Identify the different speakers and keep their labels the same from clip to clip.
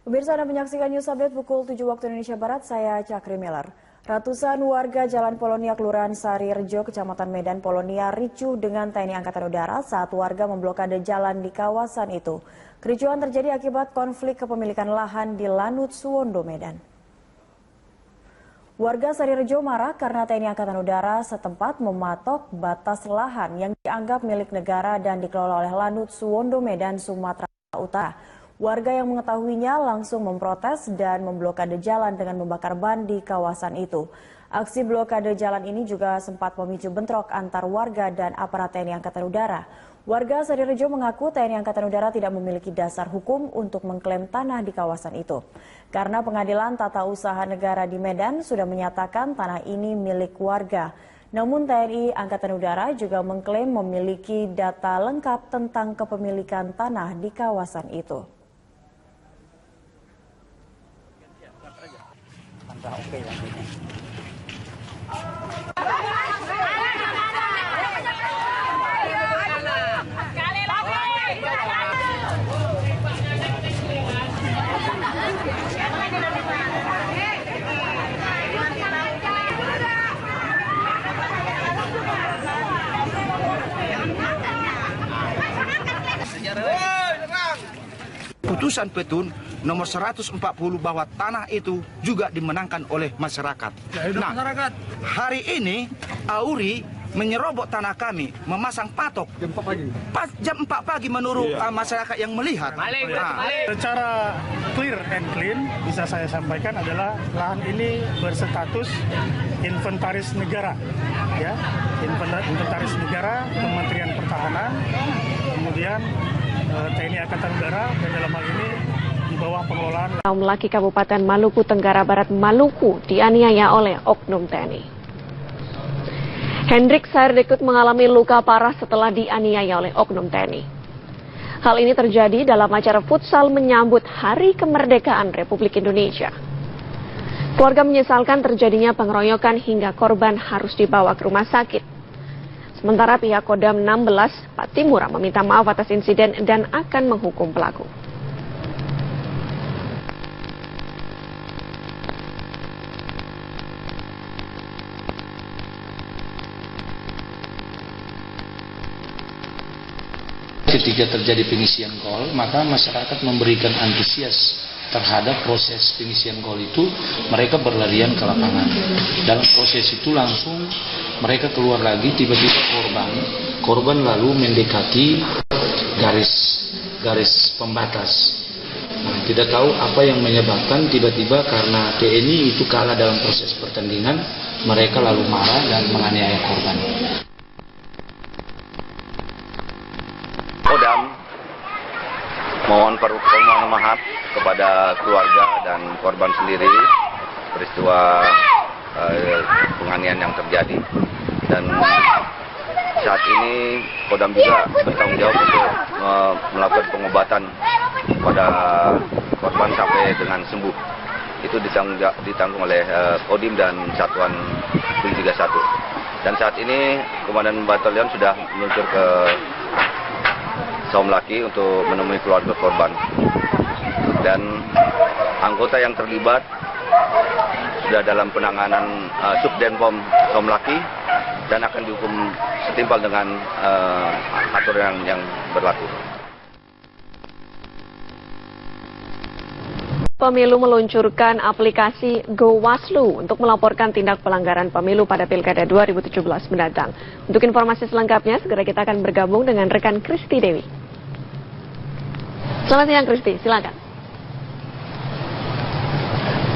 Speaker 1: Pemirsa, Anda menyaksikan News Update pukul 7 waktu Indonesia Barat, saya Cakri Miller. Ratusan warga Jalan Polonia, Kelurahan Sari Rejo, Kecamatan Medan, Polonia, ricuh dengan TNI Angkatan Udara saat warga memblokade jalan di kawasan itu. Kericuhan terjadi akibat konflik kepemilikan lahan di Lanut Suwondo, Medan. Warga Sari Rejo marah karena TNI Angkatan Udara setempat mematok batas lahan yang dianggap milik negara dan dikelola oleh Lanut Suwondo, Medan, Sumatera Utara. Warga yang mengetahuinya langsung memprotes dan memblokade jalan dengan membakar ban di kawasan itu. Aksi blokade jalan ini juga sempat memicu bentrok antar warga dan aparat TNI Angkatan Udara. Warga Sari Rejo mengaku TNI Angkatan Udara tidak memiliki dasar hukum untuk mengklaim tanah di kawasan itu. Karena Pengadilan Tata Usaha Negara di Medan sudah menyatakan tanah ini milik warga. Namun TNI Angkatan Udara juga mengklaim memiliki data lengkap tentang kepemilikan tanah di kawasan itu.
Speaker 2: Oke lah ini.
Speaker 3: Putusan Petun nomor 140 bahwa tanah itu juga dimenangkan oleh masyarakat. Nah, hari ini Auri menyerobot tanah kami, memasang patok
Speaker 4: jam 4 pagi.
Speaker 3: Jam 4 pagi menurut masyarakat yang melihat.
Speaker 4: Secara clear and clean bisa saya sampaikan adalah lahan ini berstatus inventaris negara, ya, inventaris negara Kementerian Pertahanan, kemudian TNI Angkatan Udara, dan dalam hal ini di bawah pengelolaan.
Speaker 5: Kaum laki Kabupaten Maluku Tenggara Barat, Maluku, dianiaya oleh oknum TNI. Hendrik Sairdekut mengalami luka parah setelah dianiaya oleh oknum TNI. Hal ini terjadi dalam acara futsal menyambut Hari Kemerdekaan Republik Indonesia. Keluarga menyesalkan terjadinya pengeroyokan hingga korban harus dibawa ke rumah sakit. Sementara pihak Kodam 16 Patimura meminta maaf atas insiden dan akan menghukum pelaku.
Speaker 6: Ketika terjadi pengisian gol, maka masyarakat memberikan antusias terhadap proses pengisian gol itu, mereka berlarian ke lapangan. Dalam proses itu langsung mereka keluar lagi, tiba-tiba korban lalu mendekati garis pembatas. Nah, tidak tahu apa yang menyebabkan tiba-tiba karena TNI itu kalah dalam proses pertandingan, mereka lalu marah dan menganiaya korban.
Speaker 7: Kodam mohon permohonan maaf kepada keluarga dan korban sendiri peristiwa penganiayaan yang terjadi, dan saat ini Kodam juga bertanggung jawab untuk melakukan pengobatan pada korban sampai dengan sembuh. Itu ditanggung oleh Kodim dan Satuan Ping 31. Dan saat ini Komandan Batalion sudah meluncur ke Somlaki untuk menemui keluarga korban, dan anggota yang terlibat sudah dalam penanganan Subdenpom Somlaki dan akan dihukum setimpal dengan aturan yang berlaku.
Speaker 5: Pemilu meluncurkan aplikasi GoWaslu untuk melaporkan tindak pelanggaran pemilu pada Pilkada 2017 mendatang. Untuk informasi selengkapnya, segera kita akan bergabung dengan rekan Kristi Dewi. Selamat siang Kristi, silakan.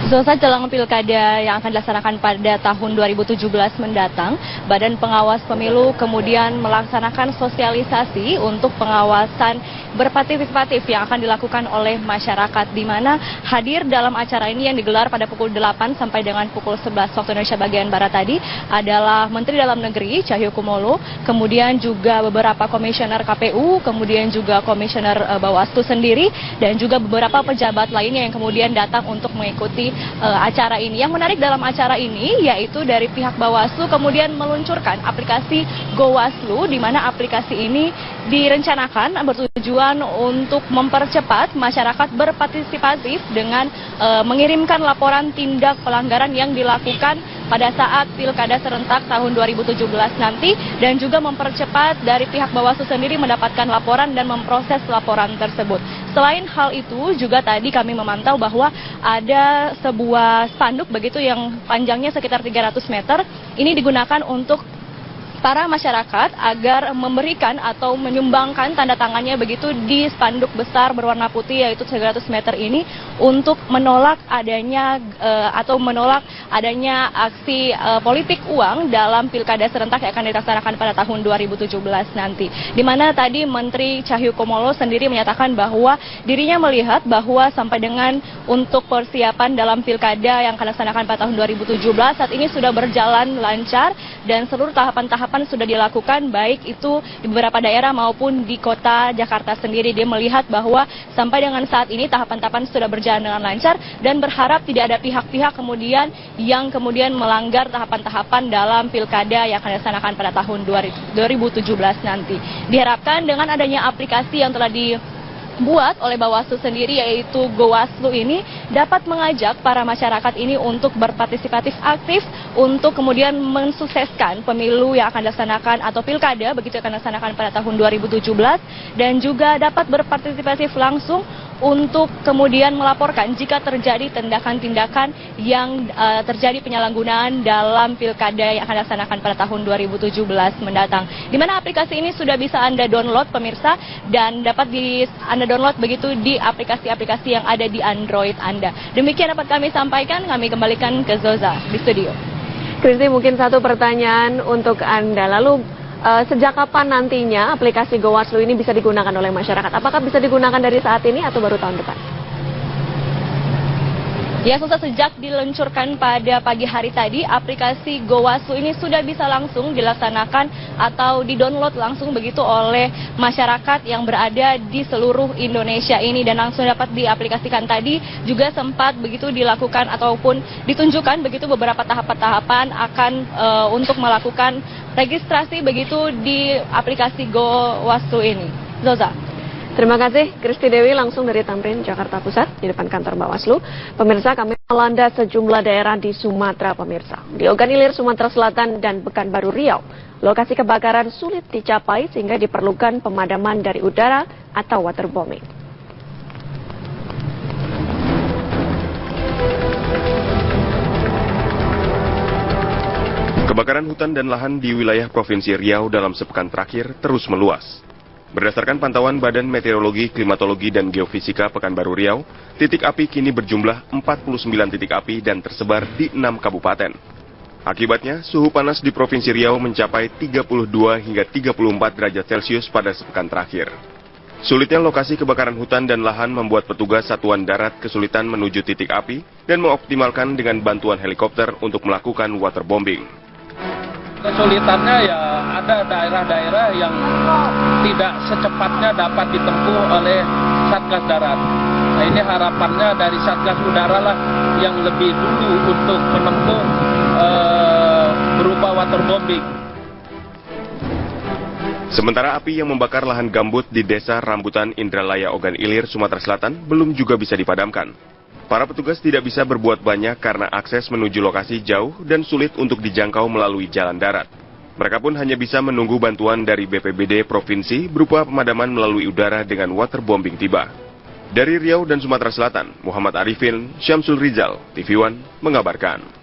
Speaker 8: Selesai jelang pilkada yang akan dilaksanakan pada tahun 2017 mendatang, Badan Pengawas Pemilu kemudian melaksanakan sosialisasi untuk pengawasan berpartisipatif yang akan dilakukan oleh masyarakat, di mana hadir dalam acara ini yang digelar pada pukul 8 sampai dengan pukul 11 waktu Indonesia bagian Barat tadi adalah Menteri Dalam Negeri Cahyokumolo, kemudian juga beberapa komisioner KPU, kemudian juga komisioner Bawaslu sendiri, dan juga beberapa pejabat lainnya yang kemudian datang untuk mengikuti acara ini. Yang menarik dalam acara ini yaitu dari pihak Bawaslu kemudian meluncurkan aplikasi GoWaslu, di mana aplikasi ini direncanakan bertujuan untuk mempercepat masyarakat berpartisipatif dengan mengirimkan laporan tindak pelanggaran yang dilakukan pada saat Pilkada serentak tahun 2017 nanti, dan juga mempercepat dari pihak Bawaslu sendiri mendapatkan laporan dan memproses laporan tersebut. Selain hal itu, juga tadi kami memantau bahwa ada sebuah spanduk begitu yang panjangnya sekitar 300 meter. Ini digunakan untuk para masyarakat agar memberikan atau menyumbangkan tanda tangannya begitu di spanduk besar berwarna putih yaitu 300 meter ini untuk menolak adanya aksi politik uang dalam Pilkada serentak yang akan dilaksanakan pada tahun 2017 nanti. Di mana tadi Menteri Cahyokumolo sendiri menyatakan bahwa dirinya melihat bahwa sampai dengan untuk persiapan dalam Pilkada yang akan dilaksanakan pada tahun 2017 saat ini sudah berjalan lancar dan seluruh tahapan-tahapan sudah dilakukan, baik itu di beberapa daerah maupun di kota Jakarta sendiri. Dia melihat bahwa sampai dengan saat ini tahapan-tahapan sudah berjalan dengan lancar dan berharap tidak ada pihak-pihak yang kemudian melanggar tahapan-tahapan dalam Pilkada yang akan dilaksanakan pada tahun 2017 nanti. Diharapkan dengan adanya aplikasi yang telah dibuat oleh Bawaslu sendiri yaitu GoWaslu ini dapat mengajak para masyarakat ini untuk berpartisipatif aktif untuk kemudian mensukseskan pemilu yang akan dilaksanakan atau Pilkada begitu akan dilaksanakan pada tahun 2017, dan juga dapat berpartisipatif langsung untuk kemudian melaporkan jika terjadi tindakan-tindakan yang terjadi penyalahgunaan dalam Pilkada yang akan dilaksanakan pada tahun 2017 mendatang. Di mana aplikasi ini sudah bisa Anda download pemirsa, dan dapat Anda download begitu di aplikasi-aplikasi yang ada di Android Anda. Demikian dapat kami sampaikan, kami kembalikan ke Zoza di studio.
Speaker 5: Kristi, mungkin satu pertanyaan untuk Anda. Lalu sejak kapan nantinya aplikasi GoWaslu ini bisa digunakan oleh masyarakat? Apakah bisa digunakan dari saat ini atau baru tahun depan?
Speaker 8: Ya, sejak diluncurkan pada pagi hari tadi, aplikasi GoWaslu ini sudah bisa langsung dilaksanakan atau didownload langsung begitu oleh masyarakat yang berada di seluruh Indonesia ini, dan langsung dapat diaplikasikan. Tadi juga sempat begitu dilakukan ataupun ditunjukkan begitu beberapa tahapan-tahapan akan untuk melakukan registrasi begitu di aplikasi GoWaslu ini. Zoza.
Speaker 5: Terima kasih, Kristi Dewi langsung dari Tamrin, Jakarta Pusat, di depan kantor Bawaslu. Pemirsa, kami melanda sejumlah daerah di Sumatera, pemirsa. Di Ogan Ilir, Sumatera Selatan, dan Pekanbaru Riau. Lokasi kebakaran sulit dicapai sehingga diperlukan pemadaman dari udara atau waterbombing.
Speaker 2: Kebakaran hutan dan lahan di wilayah Provinsi Riau dalam sepekan terakhir terus meluas. Berdasarkan pantauan Badan Meteorologi, Klimatologi, dan Geofisika Pekanbaru Riau, titik api kini berjumlah 49 titik api dan tersebar di 6 kabupaten. Akibatnya, suhu panas di Provinsi Riau mencapai 32 hingga 34 derajat Celcius pada sepekan terakhir. Sulitnya lokasi kebakaran hutan dan lahan membuat petugas Satuan Darat kesulitan menuju titik api dan mengoptimalkan dengan bantuan helikopter untuk melakukan waterbombing.
Speaker 9: Kesulitannya ya ada daerah-daerah yang tidak secepatnya dapat ditempuh oleh Satgas Darat. Nah, ini harapannya dari Satgas Udara lah yang lebih dulu untuk menempuh berupa waterbombing.
Speaker 2: Sementara api yang membakar lahan gambut di Desa Rambutan Indralaya Ogan Ilir, Sumatera Selatan belum juga bisa dipadamkan. Para petugas tidak bisa berbuat banyak karena akses menuju lokasi jauh dan sulit untuk dijangkau melalui jalan darat. Mereka pun hanya bisa menunggu bantuan dari BPBD Provinsi berupa pemadaman melalui udara dengan waterbombing tiba. Dari Riau dan Sumatera Selatan, Muhammad Arifin, Syamsul Rizal, TV One mengabarkan.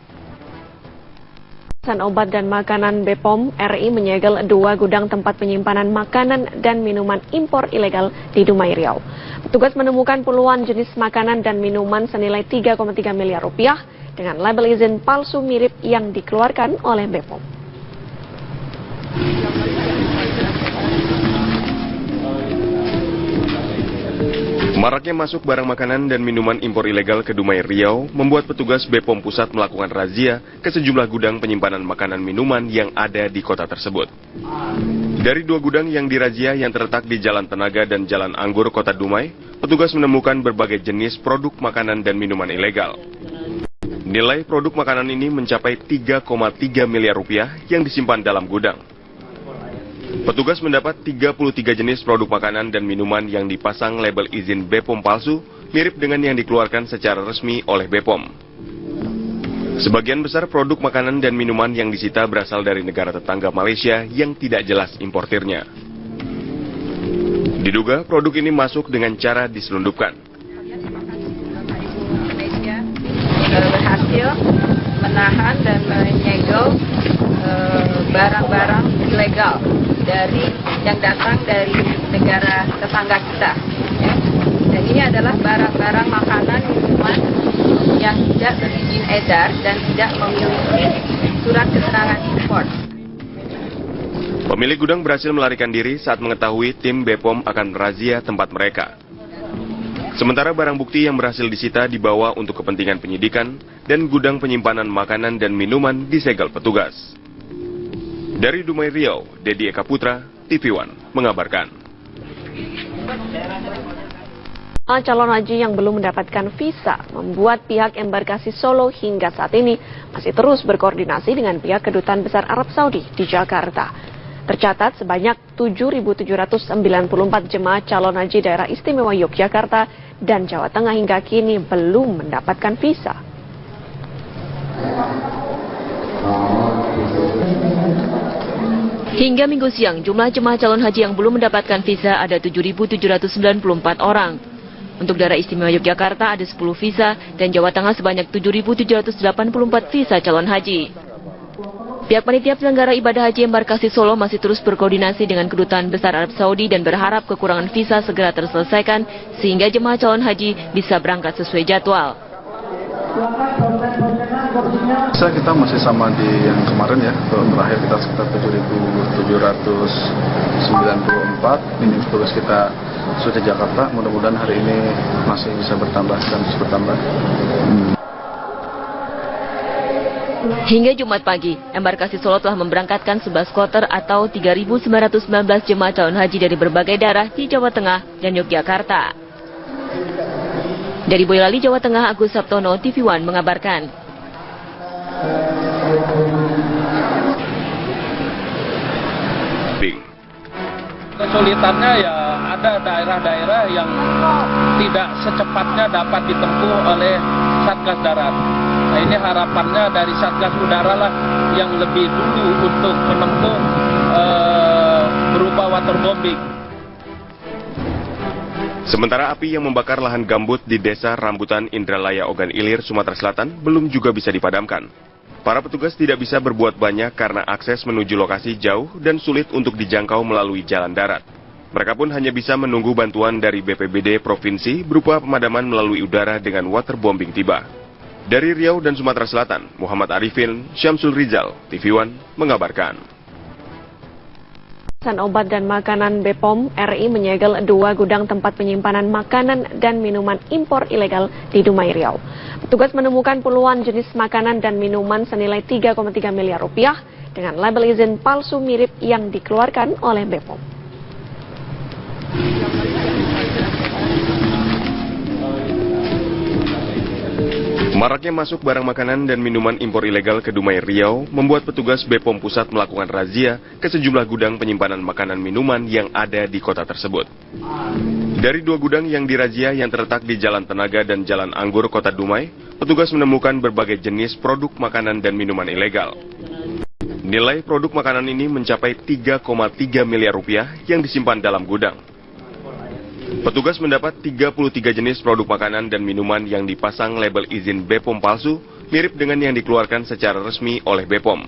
Speaker 5: Obat dan Makanan BPOM RI menyegel 2 gudang tempat penyimpanan makanan dan minuman impor ilegal di Dumai Riau. Petugas menemukan puluhan jenis makanan dan minuman senilai 3,3 miliar rupiah dengan label izin palsu mirip yang dikeluarkan oleh BPOM.
Speaker 2: Maraknya masuk barang makanan dan minuman impor ilegal ke Dumai Riau membuat petugas BPOM Pusat melakukan razia ke sejumlah gudang penyimpanan makanan minuman yang ada di kota tersebut. Dari 2 gudang yang dirazia yang terletak di Jalan Tenaga dan Jalan Anggur Kota Dumai, petugas menemukan berbagai jenis produk makanan dan minuman ilegal. Nilai produk makanan ini mencapai 3,3 miliar rupiah yang disimpan dalam gudang. Petugas mendapat 33 jenis produk makanan dan minuman yang dipasang label izin BPOM palsu, mirip dengan yang dikeluarkan secara resmi oleh BPOM. Sebagian besar produk makanan dan minuman yang disita berasal dari negara tetangga Malaysia yang tidak jelas importirnya. Diduga produk ini masuk dengan cara diselundupkan.
Speaker 10: Malaysia berhasil menahan dan menyegel barang-barang ilegal yang datang dari negara tetangga kita. Ya. Dan ini adalah barang-barang makanan minuman yang tidak berizin edar dan tidak memiliki surat keterangan impor.
Speaker 2: Pemilik gudang berhasil melarikan diri saat mengetahui tim BPOM akan razia tempat mereka. Sementara barang bukti yang berhasil disita dibawa untuk kepentingan penyidikan dan gudang penyimpanan makanan dan minuman disegel petugas. Dari Dumai Riau, Dedi Eka Putra, TV One mengabarkan.
Speaker 5: Calon haji yang belum mendapatkan visa membuat pihak embarkasi Solo hingga saat ini masih terus berkoordinasi dengan pihak Kedutaan Besar Arab Saudi di Jakarta. Tercatat sebanyak 7.794 jemaah calon haji daerah istimewa Yogyakarta dan Jawa Tengah hingga kini belum mendapatkan visa. Hingga Minggu siang, jumlah jemaah calon haji yang belum mendapatkan visa ada 7.794 orang. Untuk daerah istimewa Yogyakarta ada 10 visa dan Jawa Tengah sebanyak 7.784 visa calon haji. Pihak panitia penyelenggara ibadah haji embarkasi Solo masih terus berkoordinasi dengan Kedutaan Besar Arab Saudi dan berharap kekurangan visa segera terselesaikan sehingga jemaah calon haji bisa berangkat sesuai jadwal.
Speaker 11: Kita masih sama di yang kemarin ya, terakhir kita sekitar 7.794, ini tugas kita sudah Jakarta, mudah-mudahan hari ini masih bisa bertambah dan terus bertambah.
Speaker 5: Hingga Jumat pagi, embarkasi Solo telah memberangkatkan 11 kloter atau 3.919 jemaah calon haji dari berbagai daerah di Jawa Tengah dan Yogyakarta. Dari Boyolali, Jawa Tengah, Agus Sabtono, TV One mengabarkan.
Speaker 9: Kesulitannya ya ada daerah-daerah yang tidak secepatnya dapat ditempuh oleh Satgas Darat. Nah, ini harapannya dari Satgas Udara lah yang lebih dulu untuk menempuh berupa waterbombing.
Speaker 2: Sementara api yang membakar lahan gambut di Desa Rambutan Indralaya Ogan Ilir, Sumatera Selatan belum juga bisa dipadamkan. Para petugas tidak bisa berbuat banyak karena akses menuju lokasi jauh dan sulit untuk dijangkau melalui jalan darat. Mereka pun hanya bisa menunggu bantuan dari BPBD Provinsi berupa pemadaman melalui udara dengan waterbombing tiba. Dari Riau dan Sumatera Selatan, Muhammad Arifin, Syamsul Rizal, TV One mengabarkan.
Speaker 5: Obat dan Makanan BPOM RI menyegel 2 gudang tempat penyimpanan makanan dan minuman impor ilegal di Dumai Riau. Petugas menemukan puluhan jenis makanan dan minuman senilai 3,3 miliar rupiah dengan label izin palsu mirip yang dikeluarkan oleh BPOM.
Speaker 2: Maraknya masuk barang makanan dan minuman impor ilegal ke Dumai Riau membuat petugas BPOM Pusat melakukan razia ke sejumlah gudang penyimpanan makanan minuman yang ada di kota tersebut. Dari 2 gudang yang dirazia yang terletak di Jalan Tenaga dan Jalan Anggur, Kota Dumai, petugas menemukan berbagai jenis produk makanan dan minuman ilegal. Nilai produk makanan ini mencapai 3,3 miliar rupiah yang disimpan dalam gudang. Petugas mendapat 33 jenis produk makanan dan minuman yang dipasang label izin BPOM palsu, mirip dengan yang dikeluarkan secara resmi oleh BPOM.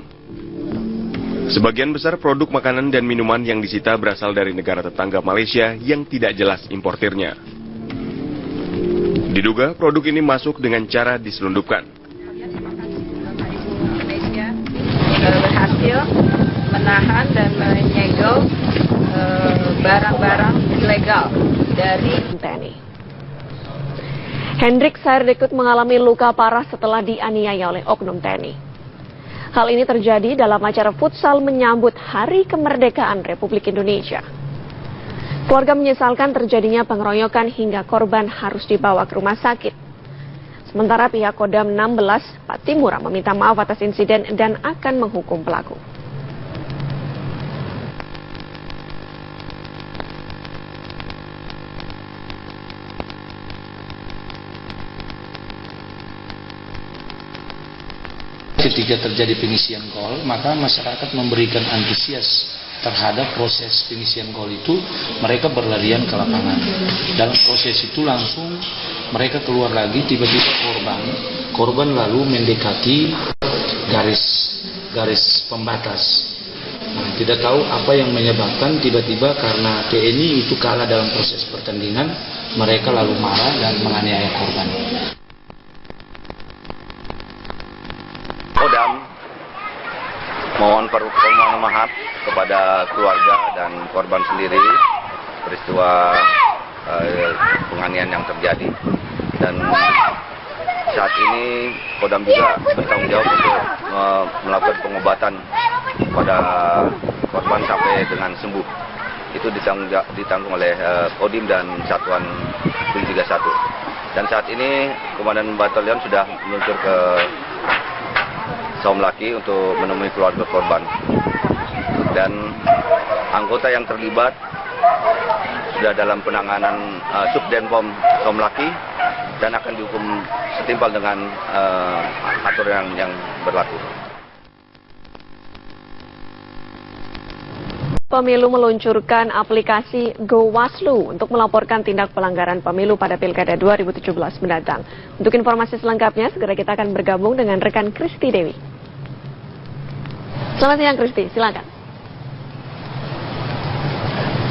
Speaker 2: Sebagian besar produk makanan dan minuman yang disita berasal dari negara tetangga Malaysia yang tidak jelas importirnya. Diduga produk ini masuk dengan cara diselundupkan.
Speaker 10: Malaysia berhasil menahan dan menyegel barang-barang ilegal dari
Speaker 5: TNI. Hendrik Sairdekut mengalami luka parah setelah dianiaya oleh oknum TNI. Hal ini terjadi dalam acara futsal menyambut Hari Kemerdekaan Republik Indonesia. Keluarga menyesalkan terjadinya pengeroyokan hingga korban harus dibawa ke rumah sakit. Sementara pihak Kodam 16 Patimura meminta maaf atas insiden dan akan menghukum pelaku.
Speaker 6: Ketika terjadi pengisian call, maka masyarakat memberikan antusias terhadap proses pengisian call itu, mereka berlarian ke lapangan. Dalam proses itu langsung mereka keluar lagi, tiba-tiba korban lalu mendekati garis pembatas. Nah, tidak tahu apa yang menyebabkan tiba-tiba karena TNI itu kalah dalam proses pertandingan, mereka lalu marah dan menganiaya korban.
Speaker 7: Kodam mohon permohonan maaf kepada keluarga dan korban sendiri peristiwa penganiayaan yang terjadi, dan saat ini Kodam juga bertanggung jawab untuk melakukan pengobatan pada korban sampai dengan sembuh. Itu ditanggung oleh Kodim dan Satuan Tim 31. Dan saat ini Komandan Batalion sudah meluncur ke Somlaki untuk menemui keluarga korban, dan anggota yang terlibat sudah dalam penanganan Subdenpom Somlaki dan akan dihukum setimpal dengan aturan yang berlaku.
Speaker 5: Pemilu meluncurkan aplikasi GoWaslu untuk melaporkan tindak pelanggaran pemilu pada Pilkada 2017 mendatang. Untuk informasi selengkapnya, segera kita akan bergabung dengan rekan Kristi Dewi. Selamat siang Kristi, silakan.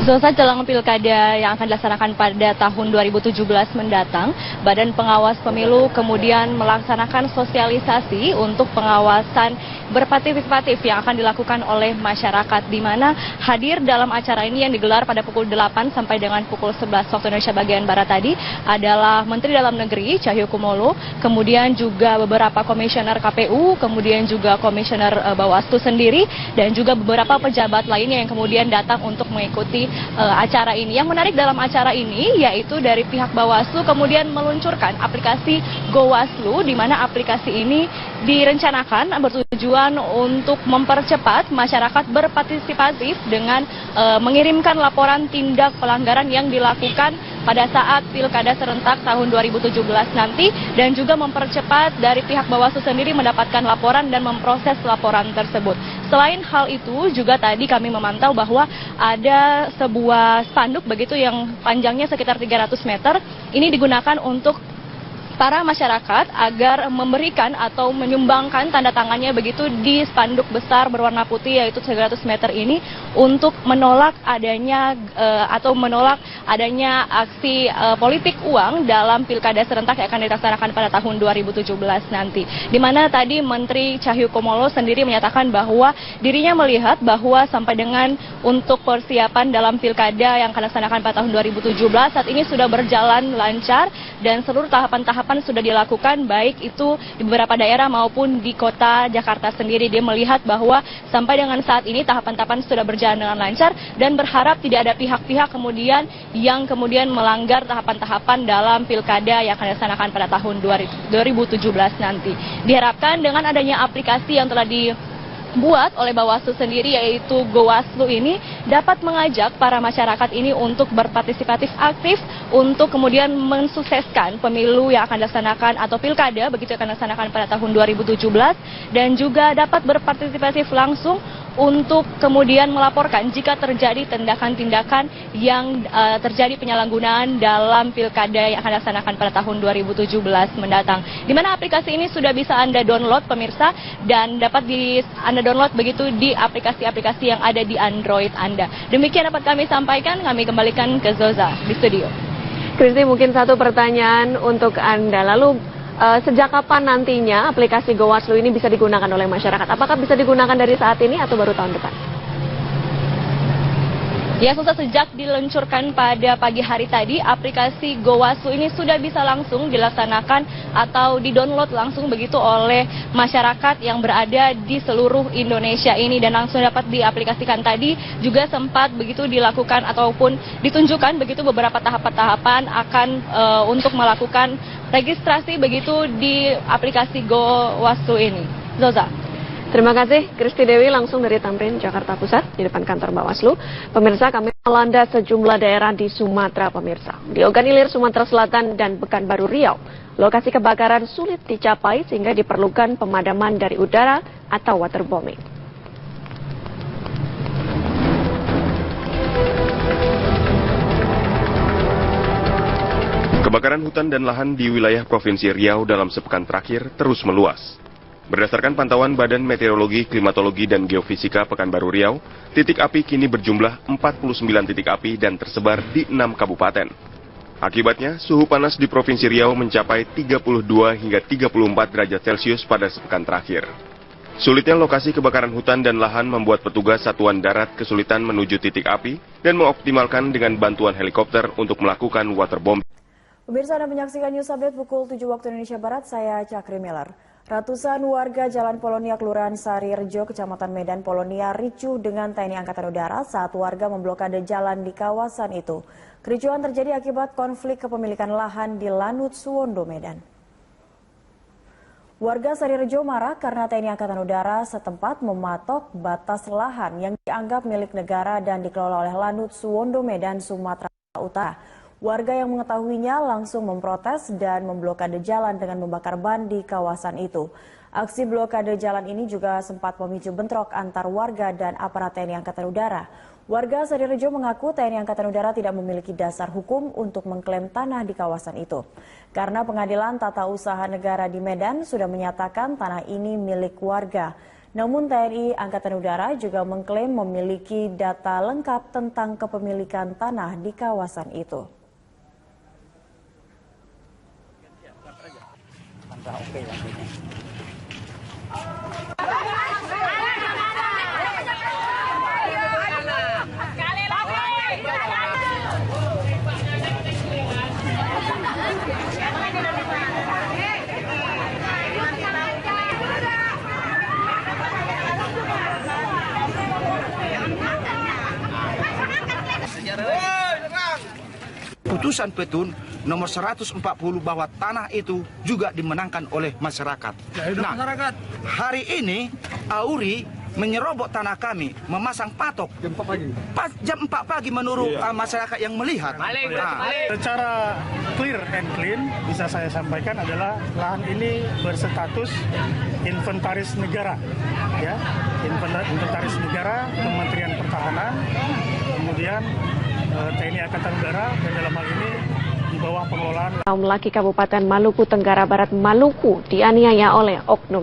Speaker 8: Zosa, jelang pilkada yang akan dilaksanakan pada tahun 2017 mendatang, Badan Pengawas Pemilu kemudian melaksanakan sosialisasi untuk pengawasan berpartisipatif yang akan dilakukan oleh masyarakat, di mana hadir dalam acara ini yang digelar pada pukul 8 sampai dengan pukul 11 waktu Indonesia bagian Barat tadi adalah Menteri Dalam Negeri Cahyokumolo, kemudian juga beberapa komisioner KPU, kemudian juga komisioner Bawaslu sendiri, dan juga beberapa pejabat lainnya yang kemudian datang untuk mengikuti acara ini. Yang menarik dalam acara ini yaitu dari pihak Bawaslu kemudian meluncurkan aplikasi GoWaslu, di mana aplikasi ini direncanakan bertujuan untuk mempercepat masyarakat berpartisipatif dengan mengirimkan laporan tindak pelanggaran yang dilakukan pada saat pilkada serentak tahun 2017 nanti, dan juga mempercepat dari pihak Bawaslu sendiri mendapatkan laporan dan memproses laporan tersebut. Selain hal itu, juga tadi kami memantau bahwa ada sebuah spanduk begitu yang panjangnya sekitar 300 meter. Ini digunakan untuk para masyarakat agar memberikan atau menyumbangkan tanda tangannya begitu di spanduk besar berwarna putih yaitu 300 meter ini untuk menolak adanya aksi politik uang dalam pilkada serentak yang akan dilaksanakan pada tahun 2017 nanti. Di mana tadi Menteri Cahyokumolo sendiri menyatakan bahwa dirinya melihat bahwa sampai dengan untuk persiapan dalam pilkada yang akan dilaksanakan pada tahun 2017 saat ini sudah berjalan lancar dan seluruh tahapan-tahapan sudah dilakukan, baik itu di beberapa daerah maupun di kota Jakarta sendiri. Dia melihat bahwa sampai dengan saat ini tahapan-tahapan sudah berjalan dengan lancar dan berharap tidak ada pihak-pihak kemudian yang melanggar tahapan-tahapan dalam pilkada yang akan dilaksanakan pada tahun 2017 nanti. Diharapkan dengan adanya aplikasi yang telah dibuat oleh Bawaslu sendiri yaitu GoWaslu ini dapat mengajak para masyarakat ini untuk berpartisipatif aktif untuk kemudian mensukseskan pemilu yang akan dilaksanakan atau pilkada begitu akan dilaksanakan pada tahun 2017, dan juga dapat berpartisipatif langsung untuk kemudian melaporkan jika terjadi tindakan-tindakan yang terjadi penyalahgunaan dalam pilkada yang akan dilaksanakan pada tahun 2017 mendatang. Di mana aplikasi ini sudah bisa Anda download pemirsa, dan dapat Anda download begitu di aplikasi-aplikasi yang ada di Android Anda. Demikian dapat kami sampaikan, kami kembalikan ke Zoza di studio.
Speaker 5: Kristi, mungkin satu pertanyaan untuk Anda, lalu sejak kapan nantinya aplikasi GoWaslu ini bisa digunakan oleh masyarakat? Apakah bisa digunakan dari saat ini atau baru tahun depan?
Speaker 8: Ya, sejak diluncurkan pada pagi hari tadi, aplikasi GoWaslu ini sudah bisa langsung dilaksanakan atau didownload langsung begitu oleh masyarakat yang berada di seluruh Indonesia ini, dan langsung dapat diaplikasikan. Tadi juga sempat begitu dilakukan ataupun ditunjukkan begitu beberapa tahapan-tahapan akan untuk melakukan registrasi begitu di aplikasi GoWastu ini. Zoza.
Speaker 5: Terima kasih, Kristi Dewi langsung dari Tamrin, Jakarta Pusat, di depan kantor Bawaslu. Pemirsa, kami melanda sejumlah daerah di Sumatera, pemirsa. Di Ogan Ilir, Sumatera Selatan, dan Pekanbaru Riau. Lokasi kebakaran sulit dicapai sehingga diperlukan pemadaman dari udara atau waterbombing.
Speaker 2: Kebakaran hutan dan lahan di wilayah Provinsi Riau dalam sepekan terakhir terus meluas. Berdasarkan pantauan Badan Meteorologi, Klimatologi, dan Geofisika Pekanbaru Riau, titik api kini berjumlah 49 titik api dan tersebar di 6 kabupaten. Akibatnya, suhu panas di Provinsi Riau mencapai 32 hingga 34 derajat Celcius pada sepekan terakhir. Sulitnya lokasi kebakaran hutan dan lahan membuat petugas Satuan Darat kesulitan menuju titik api dan mengoptimalkan dengan bantuan helikopter untuk melakukan waterbombing.
Speaker 1: Pemirsa, Anda menyaksikan News Update pukul 7 waktu Indonesia Barat, saya Cakri Miller. Ratusan warga Jalan Polonia, Kelurahan Sarirejo, Kecamatan Medan, Polonia, ricuh dengan TNI Angkatan Udara saat warga memblokade jalan di kawasan itu. Kericuhan terjadi akibat konflik kepemilikan lahan di Lanut, Suwondo, Medan. Warga Sarirejo marah karena TNI Angkatan Udara setempat mematok batas lahan yang dianggap milik negara dan dikelola oleh Lanut, Suwondo, Medan, Sumatera Utara. Warga yang mengetahuinya langsung memprotes dan memblokade jalan dengan membakar ban di kawasan itu. Aksi blokade jalan ini juga sempat memicu bentrok antar warga dan aparat TNI Angkatan Udara. Warga Sarirejo mengaku TNI Angkatan Udara tidak memiliki dasar hukum untuk mengklaim tanah di kawasan itu. Karena Pengadilan Tata Usaha Negara di Medan sudah menyatakan tanah ini milik warga. Namun TNI Angkatan Udara juga mengklaim memiliki data lengkap tentang kepemilikan tanah di kawasan itu.
Speaker 3: Putusan Petun nomor 140 bahwa tanah itu juga dimenangkan oleh masyarakat. Nah, hari ini Auri menyerobot tanah kami, memasang patok jam 4 pagi menurut masyarakat yang melihat.
Speaker 4: Secara clear and clean bisa saya sampaikan adalah lahan ini berstatus inventaris negara, ya, inventaris negara Kementerian Pertahanan, kemudian TNI Angkatan Udara, dan dalam hal ini di bawah pengelolaan.
Speaker 5: Kaum laki Kabupaten Maluku Tenggara Barat, Maluku, dianiaya oleh oknum